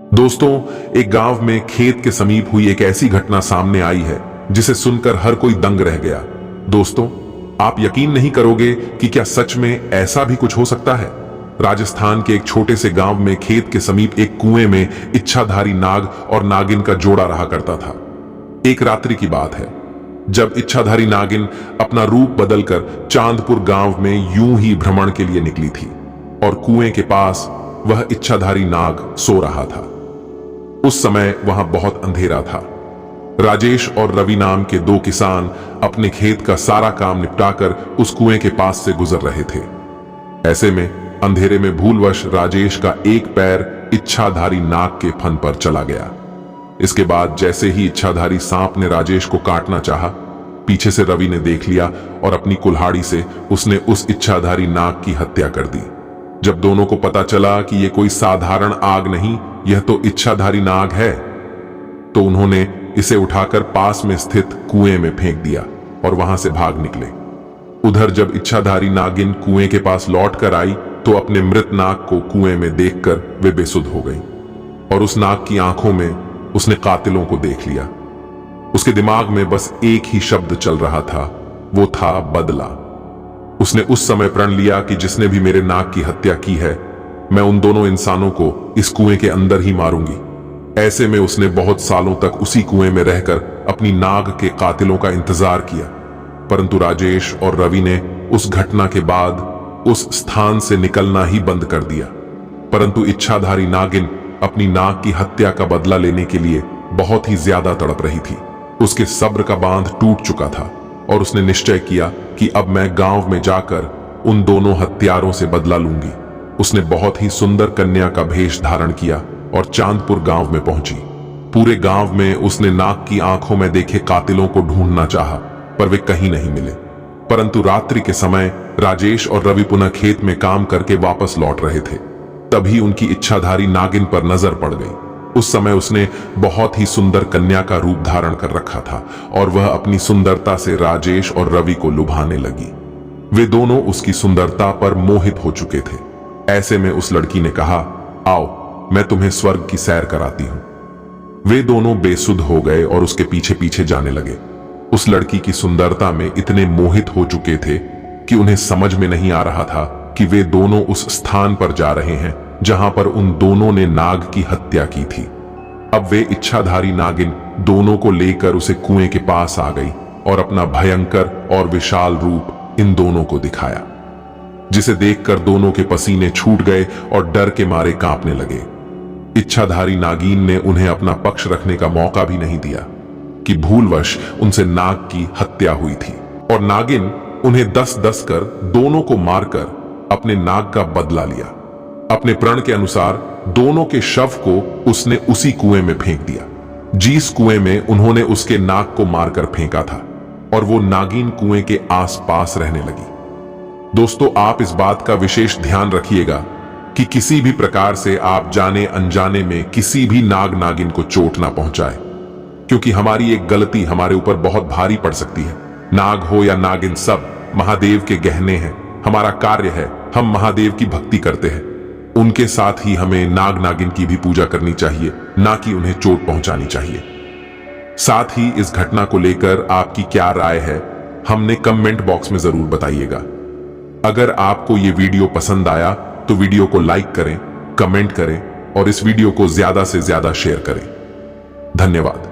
दोस्तों, एक गांव में खेत के समीप हुई एक ऐसी घटना सामने आई है जिसे सुनकर हर कोई दंग रह गया। दोस्तों, आप यकीन नहीं करोगे कि क्या सच में ऐसा भी कुछ हो सकता है। राजस्थान के एक छोटे से गांव में खेत के समीप एक कुएं में इच्छाधारी नाग और नागिन का जोड़ा रहा करता था। एक रात्रि की बात है जब इच्छाधारी नागिन अपना रूप बदलकर चांदपुर गांव में यूं ही भ्रमण के लिए निकली थी और कुएं के पास वह इच्छाधारी नाग सो रहा था। उस समय वहां बहुत अंधेरा था। राजेश और रवि नाम के दो किसान अपने खेत का सारा काम निपटाकर उस कुएं के पास से गुजर रहे थे। ऐसे में अंधेरे में भूलवश राजेश का एक पैर इच्छाधारी नाग के फन पर चला गया। इसके बाद जैसे ही इच्छाधारी सांप ने राजेश को काटना चाहा, पीछे से रवि ने देख लिया और अपनी कुल्हाड़ी से उसने उस इच्छाधारी नाग की हत्या कर दी। जब दोनों को पता चला कि यह कोई साधारण आग नहीं, यह तो इच्छाधारी नाग है, तो उन्होंने इसे उठाकर पास में स्थित कुएं में फेंक दिया और वहां से भाग निकले। उधर जब इच्छाधारी नागिन कुएं के पास लौट कर आई तो अपने मृत नाग को कुएं में देखकर वे बेसुध हो गई और उस नाग की आंखों में उसने कातिलों को देख लिया। उसके दिमाग में बस एक ही शब्द चल रहा था, वो था बदला। उसने उस समय प्रण लिया कि जिसने भी मेरे नाग की हत्या की है, मैं उन दोनों इंसानों को इस कुएं के अंदर ही मारूंगी। ऐसे में उसने बहुत सालों तक उसी कुएं में रहकर अपनी नाग के कातिलों का इंतजार किया, परंतु राजेश और रवि ने उस घटना के बाद उस स्थान से निकलना ही बंद कर दिया। परंतु इच्छाधारी नागिन अपनी नाग की हत्या का बदला लेने के लिए बहुत ही ज्यादा तड़प रही थी। उसके सब्र का बांध टूट चुका था और उसने निश्चय किया कि अब मैं गांव में जाकर उन दोनों हत्यारों से बदला लूंगी। उसने बहुत ही सुंदर कन्या का भेष धारण किया और चांदपुर गांव में पहुंची। पूरे गांव में उसने नाग की आंखों में देखे कातिलों को ढूंढना चाहा, पर वे कहीं नहीं मिले। परंतु रात्रि के समय राजेश और रवि पुनः खेत में काम करके वापस लौट रहे थे। तभी उनकी इच्छाधारी नागिन पर नजर पड़ गई। उस समय उसने बहुत ही सुंदर कन्या का रूप धारण कर रखा था और वह अपनी सुंदरता से राजेश और रवि को लुभाने लगी। वे दोनों उसकी सुंदरता पर मोहित हो चुके थे। ऐसे में उस लड़की ने कहा, आओ मैं तुम्हें स्वर्ग की सैर कराती हूं। वे दोनों बेसुध हो गए और उसके पीछे पीछे जाने लगे। उस लड़की की सुंदरता में इतने मोहित हो चुके थे कि उन्हें समझ में नहीं आ रहा था कि वे दोनों उस स्थान पर जा रहे हैं जहां पर उन दोनों ने नाग की हत्या की थी। अब वे इच्छाधारी नागिन दोनों को लेकर उसे कुएं के पास आ गई और अपना भयंकर और विशाल रूप इन दोनों को दिखाया, जिसे देखकर दोनों के पसीने छूट गए और डर के मारे कांपने लगे। इच्छाधारी नागिन ने उन्हें अपना पक्ष रखने का मौका भी नहीं दिया कि भूलवश उनसे नाग की हत्या हुई थी और नागिन उन्हें 10-10 कर दोनों को मारकर अपने नाग का बदला लिया। अपने प्रण के अनुसार दोनों के शव को उसने उसी कुएं में फेंक दिया जिस कुएं में उन्होंने उसके नाग को मारकर फेंका था, और वो नागिन कुएं के आसपास रहने लगी। दोस्तों, आप इस बात का विशेष ध्यान रखिएगा कि किसी भी प्रकार से आप जाने अनजाने में किसी भी नाग नागिन को चोट ना पहुंचाए, क्योंकि हमारी एक गलती हमारे ऊपर बहुत भारी पड़ सकती है। नाग हो या नागिन, सब महादेव के गहने हैं। हमारा कार्य है, हम महादेव की भक्ति करते हैं, उनके साथ ही हमें नाग नागिन की भी पूजा करनी चाहिए, ना कि उन्हें चोट पहुंचानी चाहिए। साथ ही इस घटना को लेकर आपकी क्या राय है, हमने कमेंट बॉक्स में जरूर बताइएगा। अगर आपको ये वीडियो पसंद आया तो वीडियो को लाइक करें, कमेंट करें और इस वीडियो को ज्यादा से ज्यादा शेयर करें। धन्यवाद।